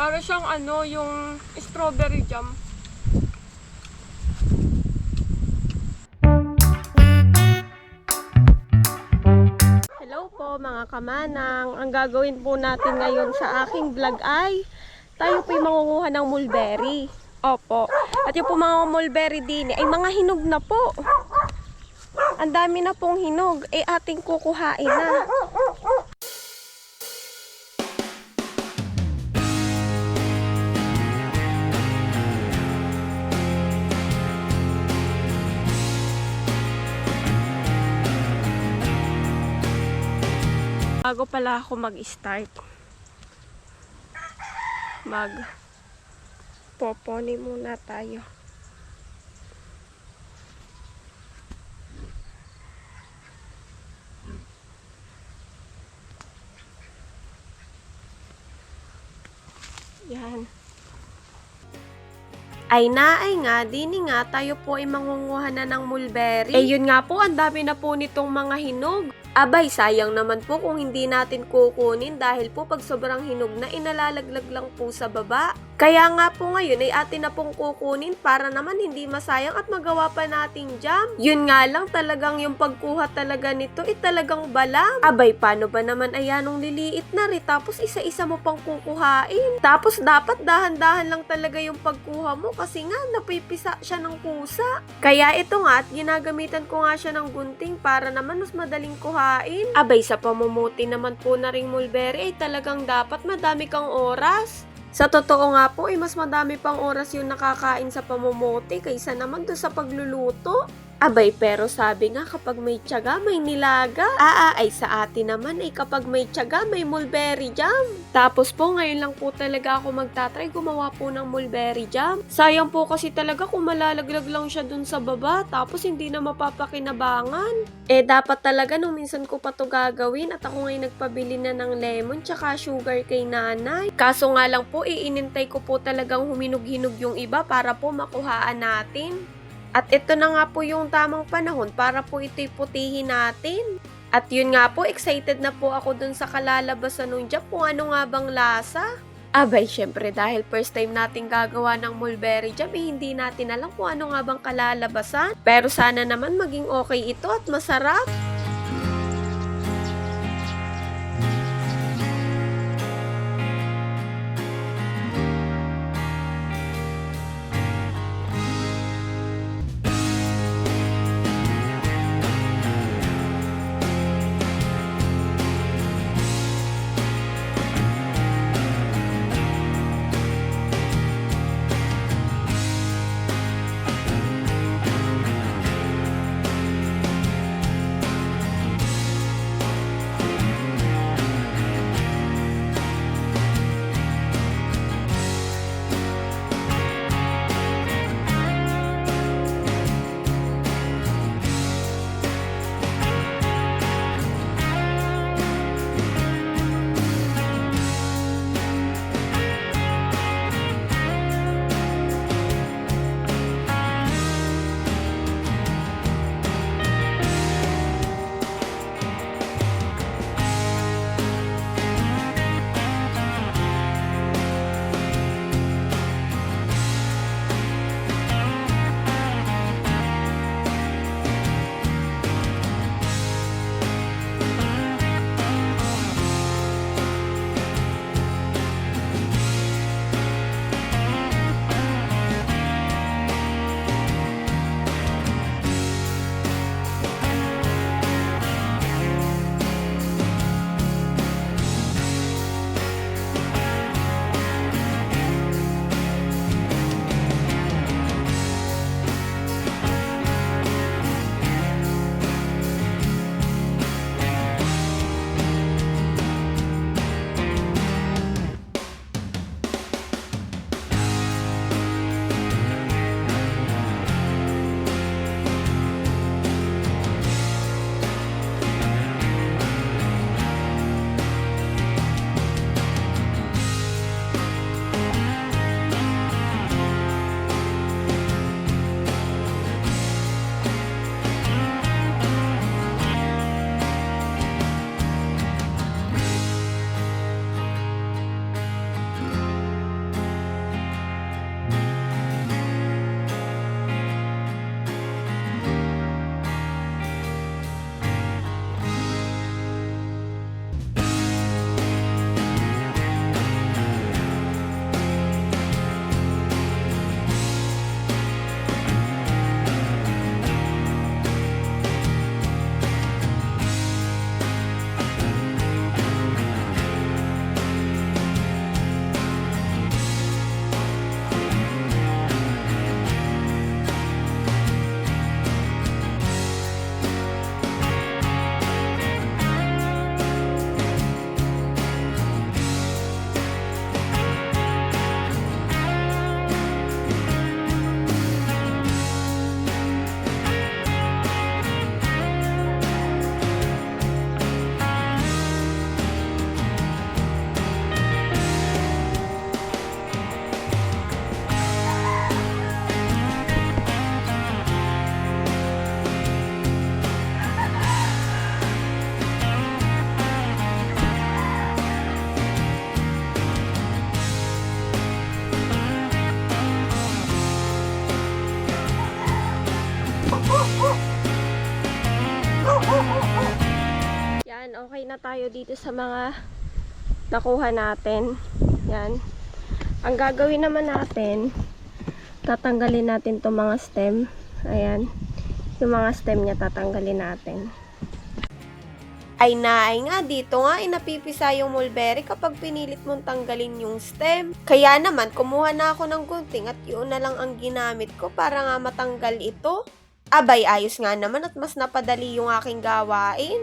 Para siyang ano, yung strawberry jam. Hello po mga kamanang. Ang gagawin po natin ngayon sa aking vlog ay tayo po'y mangunguha ng mulberry. Opo. At yung po mga mulberry din ay mga hinog na po. Ang dami na pong hinog. Ating kukuhain na. Bago pala ako mag-start, poponi muna tayo. Yan. Ay nga, dini nga, tayo po ay mangunguha na ng mulberry. Yun nga po, ang dami na po nitong mga hinog. Abay, sayang naman po kung hindi natin kukunin dahil po pag sobrang hinog na inalalaglag lang po sa baba. Kaya nga po ngayon ay atin na pong kukunin para naman hindi masayang at magawa pa nating jam. Yun nga lang talagang yung pagkuha talaga nito ay talagang balam. Abay, paano ba naman ayanong liliit na rin tapos isa-isa mo pang kukuhain. Tapos dapat dahan-dahan lang talaga yung pagkuha mo kasi nga napipisa siya ng pusa. Kaya ito nga at ginagamitan ko nga siya ng gunting para naman mas madaling kuhain. Abay, sa pamumuti naman po na ring mulberry ay talagang dapat madami kang oras. Sa totoo nga po ay mas madami pang oras yung nakakain sa pamumuti kaysa naman doon sa pagluluto. Abay, pero sabi nga kapag may tiyaga, may nilaga. Ay sa atin naman ay kapag may tiyaga, may mulberry jam. Tapos po, ngayon lang po talaga ako magtatry gumawa po ng mulberry jam. Sayang po kasi talaga kung malalaglag lang siya dun sa baba, tapos hindi na mapapakinabangan. Dapat talaga nung minsan ko pa to gagawin at ako ngayon nagpabili na ng lemon tsaka sugar kay nanay. Kaso nga lang po, iinintay ko po talagang huminog-hinog yung iba para po makuhaan natin. At ito na nga po yung tamang panahon para po ito'y putihin natin. At yun nga po, excited na po ako dun sa kalalabasan nung jam kung ano nga bang lasa. Abay, syempre dahil first time natin gagawa ng mulberry jam, hindi natin alam kung ano nga bang kalalabasan. Pero sana naman maging okay ito at masarap. na tayo dito sa mga nakuha natin. Yan. Ang gagawin naman natin, tatanggalin natin itong mga stem. Ayan. Yung mga stem niya tatanggalin natin. Ay nga, dito nga napipisa yung mulberry kapag pinilit mong tanggalin yung stem. Kaya naman, kumuha na ako ng gunting at yun na lang ang ginamit ko para nga matanggal ito. Abay, ayos nga naman at mas napadali yung aking gawain.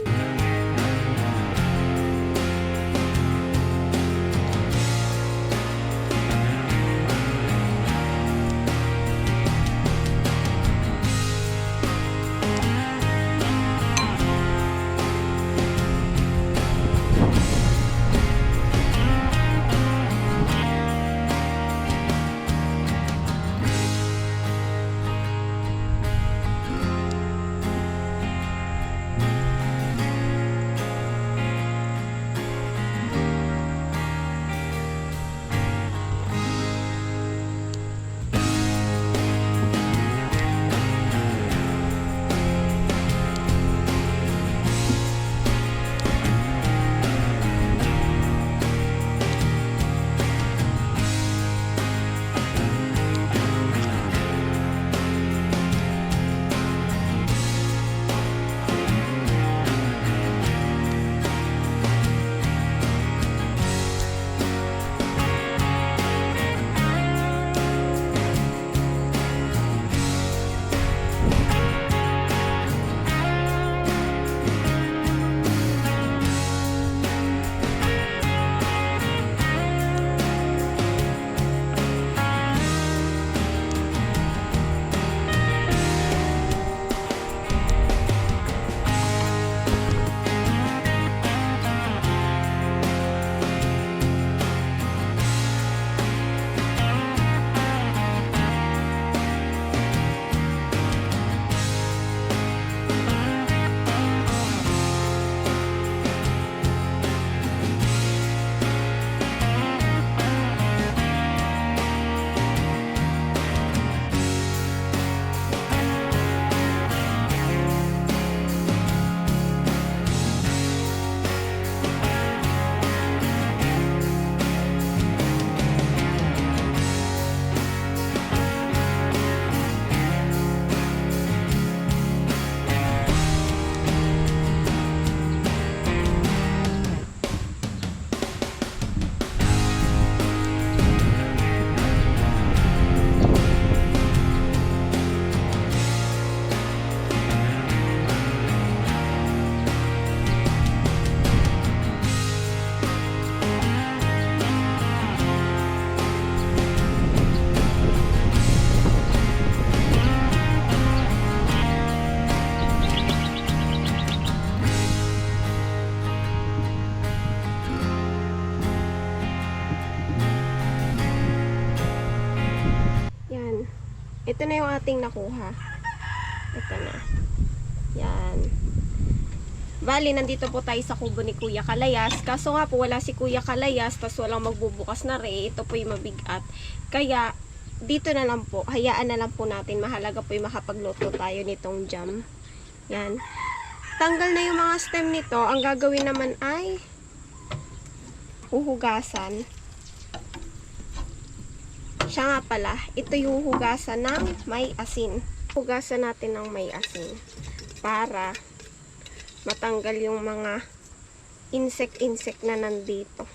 Ito na yung ating nakuha. Ito na. Yan. Bali, nandito po tayo sa kubo ni Kuya Kalayas. Kaso nga po, wala si Kuya Kalayas. Tapos walang magbubukas na rin. Ito po yung mabigat. Kaya, dito na lang po. Hayaan na lang po natin. Mahalaga po yung makapagluto tayo nitong jam. Yan. Tanggal na yung mga stem nito. Ang gagawin naman ay huhugasan. Siya nga pala, ito yung hugasan ng may asin. Hugasan natin ng may asin para matanggal yung mga insect-insect na nandito.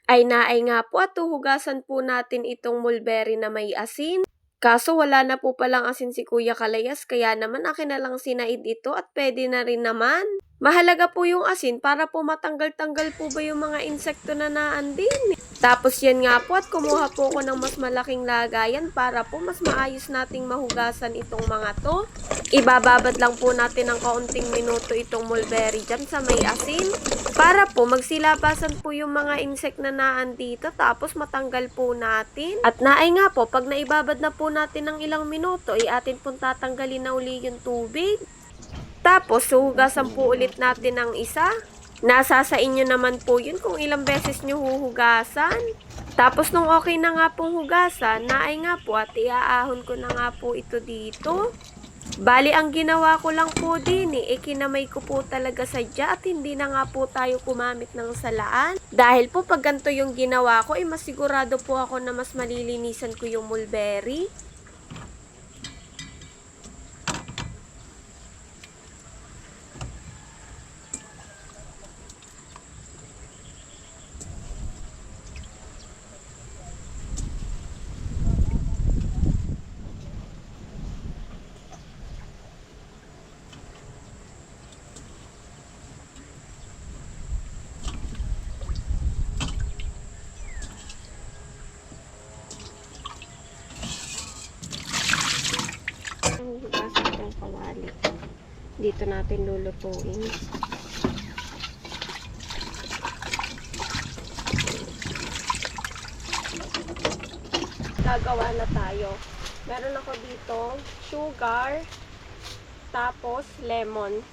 Ay nga po at hugasan po natin itong mulberry na may asin. Kaso wala na po palang asin si Kuya Kalayas, kaya naman akin na lang sinaid ito at pwede na rin naman. Mahalaga po yung asin para po matanggal-tanggal po ba yung mga insekto na naandin. Tapos yan nga po at kumuha po ako ng mas malaking lagayan para po mas maayos nating mahugasan itong mga to. Ibababad lang po natin ng kaunting minuto itong mulberry jam sa may asin para po magsilabasan po yung mga insect na naandito tapos matanggal po natin. At naay nga po, pag naibabad na po natin ng ilang minuto, atin pong tatanggalin na uli yung tubig. Tapos, huhugasan po ulit natin ng isa. Nasa sa inyo naman po yun kung ilang beses nyo huhugasan. Tapos, nung okay na nga pong hugasan, naay nga po at iaahon ko na nga po ito dito. Bali, ang ginawa ko lang po din kinamay ko po talaga sadya at hindi na nga po tayo kumamit ng salaan. Dahil po pag ganito yung ginawa ko, masigurado po ako na mas malilinisan ko yung mulberry. Hugasan itong kawali. Dito natin lulutuin. Gagawa na tayo. Meron ako dito sugar, tapos lemon,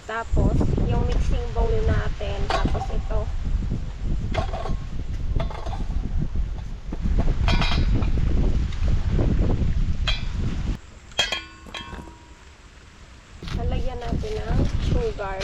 tapos yung mixing bowl natin, tapos ito. Lalagyan natin ng sugar.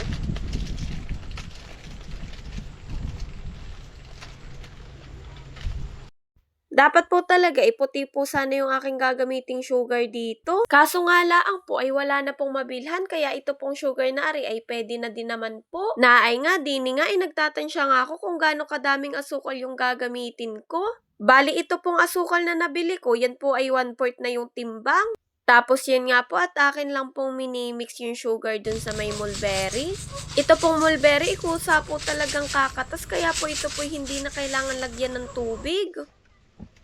Dapat po talaga puti po sana yung aking gagamiting sugar dito. Kaso nga laang po ay wala na pong mabilhan, kaya ito pong sugar na ari ay pwede na din naman po. Naay nga, dini nga nagtatansya nga ako kung gaano kadaming asukal yung gagamitin ko. Bali ito pong asukal na nabili ko, yan po ay 1/4 na yung timbang. Tapos yan nga po at akin lang pong mini-mix yung sugar dun sa may mulberry. Ito pong mulberry, kusa po talagang kakatas, kaya po ito po hindi na kailangan lagyan ng tubig.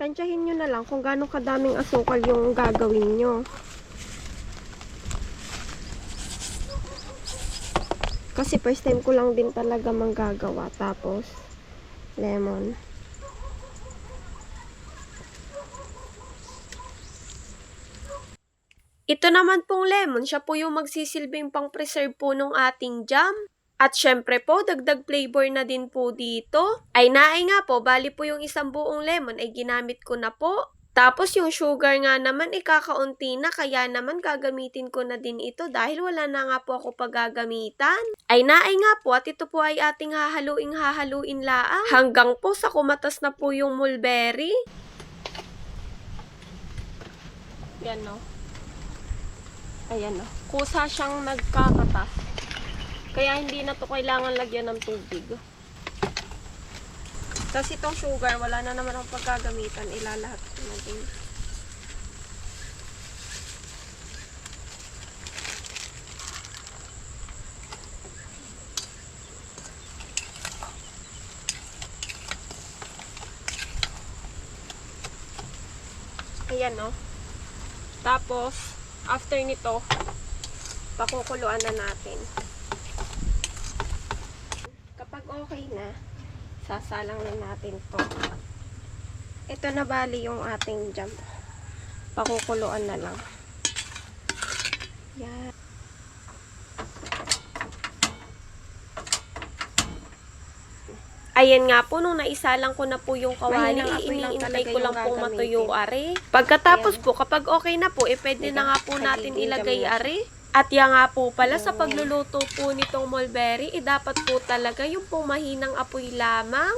Tansyahin nyo na lang kung gaano kadaming asukal yung gagawin nyo. Kasi first time ko lang din talaga manggagawa. Tapos, lemon. Ito naman pong lemon, siya po yung magsisilbing pang-preserve po ng ating jam. At syempre po, dagdag flavor na din po dito. Ay naay nga po, bali po yung isang buong lemon ay ginamit ko na po. Tapos yung sugar nga naman kakaunti na, kaya naman gagamitin ko na din ito dahil wala na nga po ako paggagamitan. Ay naay nga po at ito po ay ating hahaluin laang. Hanggang po sa kumatas na po yung mulberry. Yan no. Ayan no. Kusa siyang nagkakatas. Kaya hindi na to kailangan lagyan ng tubig. Tapos itong sugar, wala na naman ang pagkagamitan. Ilalahat ko na din. Ayan no. Tapos, after nito, pakukuluan na natin. Kapag okay na, sasalang na natin to. Ito na bali yung ating jam. Pakukuluan na lang. Yan. Ayan nga po, nung naisalang ko na po yung kawali, iniintay ko lang po matuyo are. Pagkatapos po, kapag okay na po, pwede na nga po natin ilagay are. At yan nga po pala, sa pagluluto po nitong mulberry, dapat po talaga yung pong mahinang apoy lamang.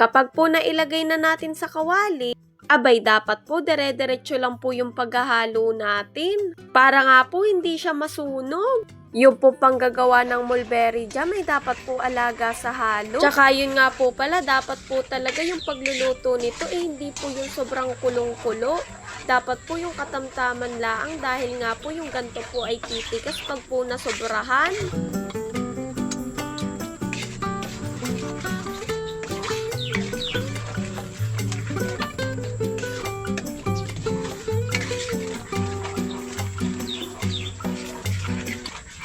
Kapag po nailagay na natin sa kawali, abay dapat po dire-diretso lang po yung paghahalo natin. Para nga po hindi siya masunog. Yung po panggagawa ng mulberry jam ay dapat po alaga sa halo. Tsaka yun nga po pala, dapat po talaga yung pagluluto nito hindi po yung sobrang kulong-kulo. Dapat po yung katamtaman laang dahil nga po yung ganto po ay titikas pag po nasobrahan.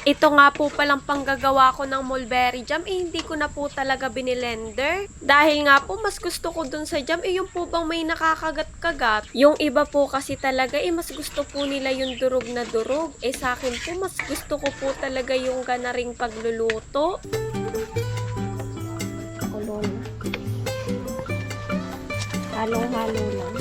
Ito nga po palang panggagawa ko ng mulberry jam, hindi ko na po talaga binilender. Dahil nga po, mas gusto ko dun sa jam, yung po bang may nakakagat-kagat. Yung iba po kasi talaga, mas gusto po nila yung durog na durog. Sa akin po, mas gusto ko po talaga yung ganaring pagluluto. Kulon. Halong-halo lang.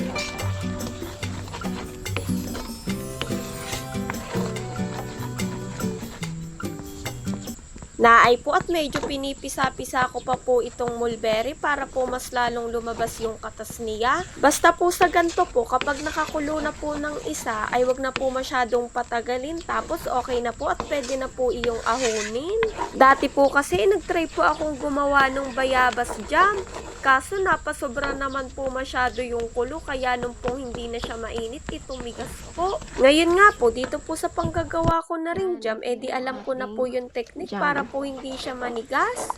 Naay po at medyo pinipisa-pisa ko pa po itong mulberry para po mas lalong lumabas yung katas niya. Basta po sa ganito po, kapag nakakulo na po ng isa, ay wag na po masyadong patagalin. Tapos okay na po at pwede na po iyong ahunin. Dati po kasi nagtry po akong gumawa ng bayabas jam. Kaso napasobra naman po masyado yung kulo, kaya nung pong hindi na siya mainit, tumigas po. Ngayon nga po, dito po sa panggagawa ko na rin jam, di alam ko na po yung technique para po hindi siya manigas.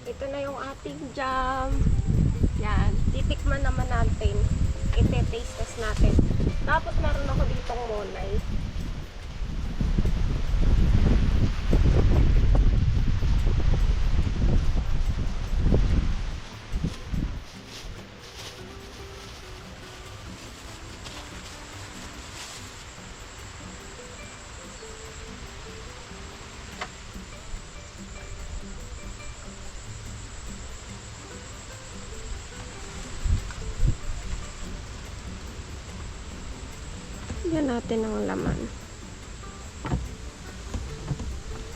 Ito na yung ating jam. Yan. Titikman naman natin. Ite-taste test natin. Tapos meron ako ditong monay. Yan natin ang laman.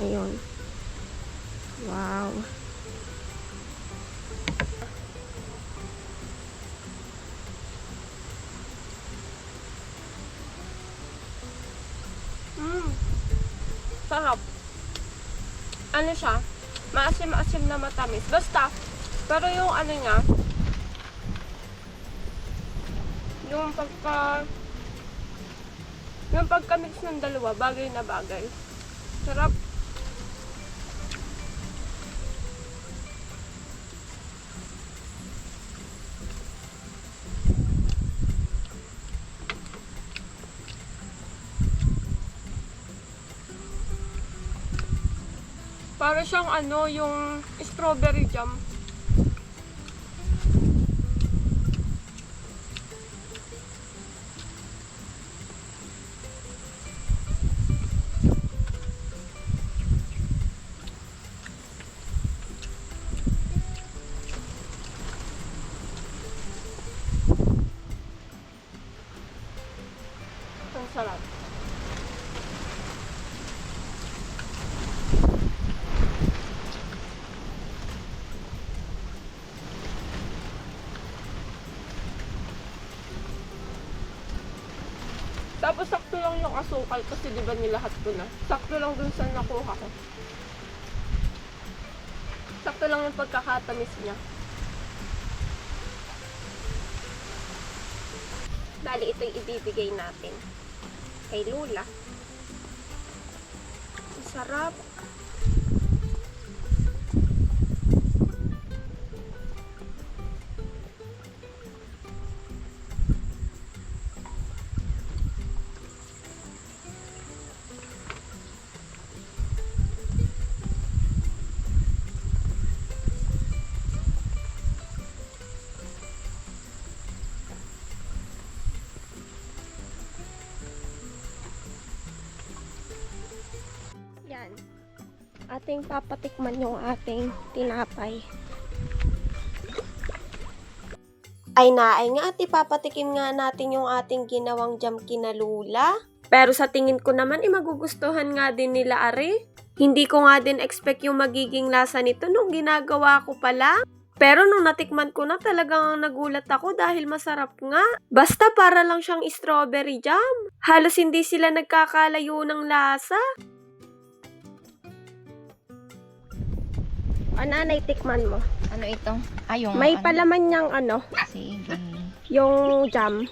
Ayun. Wow. Sarap. Ano siya? Maasim-asim na matamis. Basta, pero yung ano niya, yung pagka-mix ng dalawa, bagay na bagay. Sarap. Para siyang ano, yung strawberry jam. Ang sarap. Tapos sakto lang yung asukal kasi di ba nilahat ko na. Sakto lang dun sa nakuha ko. Sakto lang yung pagkakatamis niya. Bali, ito'y ibibigay natin kay Lula. Ang sarap. Yan. Ating papatikman yung ating tinapay. Ay nga at ipapatikim nga natin yung ating ginawang jam kina Lula. Pero sa tingin ko naman, magugustuhan nga din nila are. Hindi ko nga din expect yung magiging lasa nito nung ginagawa ko pala. Pero nung natikman ko na, talagang nagulat ako dahil masarap nga. Basta para lang siyang strawberry jam. Halos hindi sila nagkakalayo ng lasa. Nanay, tikman mo. Ano ito? Yung May ano? palaman niyang ano, Sige. yung jam.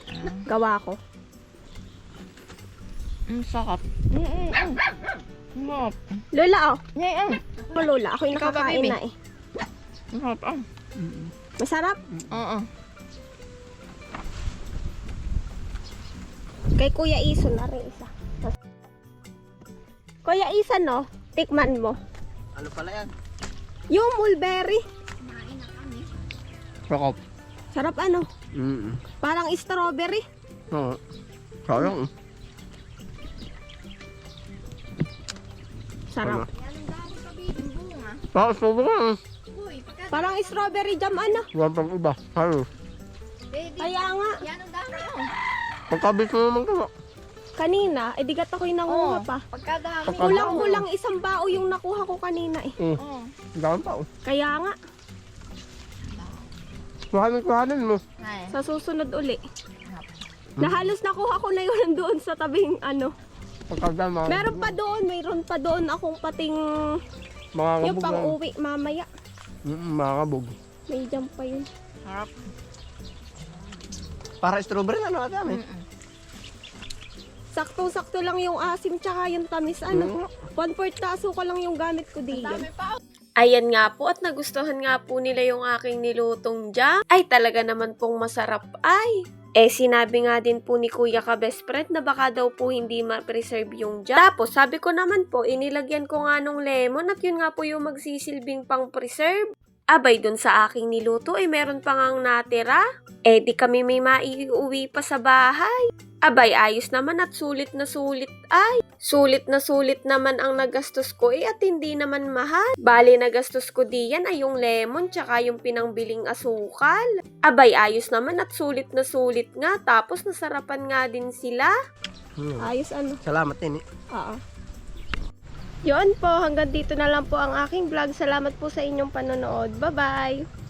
Gawa ko. Sarap. Sarap. Lola, oh. Ngayon. Lola, ako yung Ikaw ba, nakakain baby? na eh. Sarap ah. Masarap. Oo. Kay Kuya Ison na rin isa. Kuya Ison, no? Tikman mo. Ano pala yan? Yung mulberry. Sakop. Sarap ano? Mm. Parang strawberry. Oo. Sayang. Sarap. Tapos mo ba? Parang strawberry jam ano? Wala pang iba. Halos. Kaya nga. Yan ang dami oh. Pagkabit mo naman ka. Kanina, digat ako yung nanguha pa. Pagkadami. Kulang-kulang isang bao yung nakuha ko kanina eh. Oo. Dami pa oh. Kaya nga, Kuhanin mo. Ay. sa susunod uli. Na halos nakuha ko na yun doon sa tabing ano. Pagkagama. Mayroon pa doon akong pating Mga yung kabog pang lang. uwi mamaya. Mga kabog. May jam pa yun. Sarap. Para strawberry na naman kami. Saktong-sakto lang yung asim tsaka yung tamis ano. 1/4 taso ko lang yung gamit ko diyan. Dami pa oh. Ayan nga po at nagustuhan nga po nila yung aking nilutong jam. Ay talaga naman pong masarap ay. Sinabi nga din po ni Kuya ka best friend na baka daw po hindi ma-preserve yung jam. Tapos sabi ko naman po, inilagyan ko nga nung lemon at yun nga po yung magsisilbing pang preserve. Abay, dun sa aking niluto, meron pa ngang natira. Di kami may maiuwi pa sa bahay. Abay, ayos naman at sulit na sulit ay. Sulit na sulit naman ang nagastos ko at hindi naman mahal. Bali, nagastos ko diyan ay yung lemon tsaka yung pinangbiling asukal. Abay, ayos naman at sulit na sulit nga. Tapos nasarapan nga din sila. Ayos ano? Salamat din eh. Oo. Yun po, hanggang dito na lang po ang aking vlog. Salamat po sa inyong panonood. Bye-bye!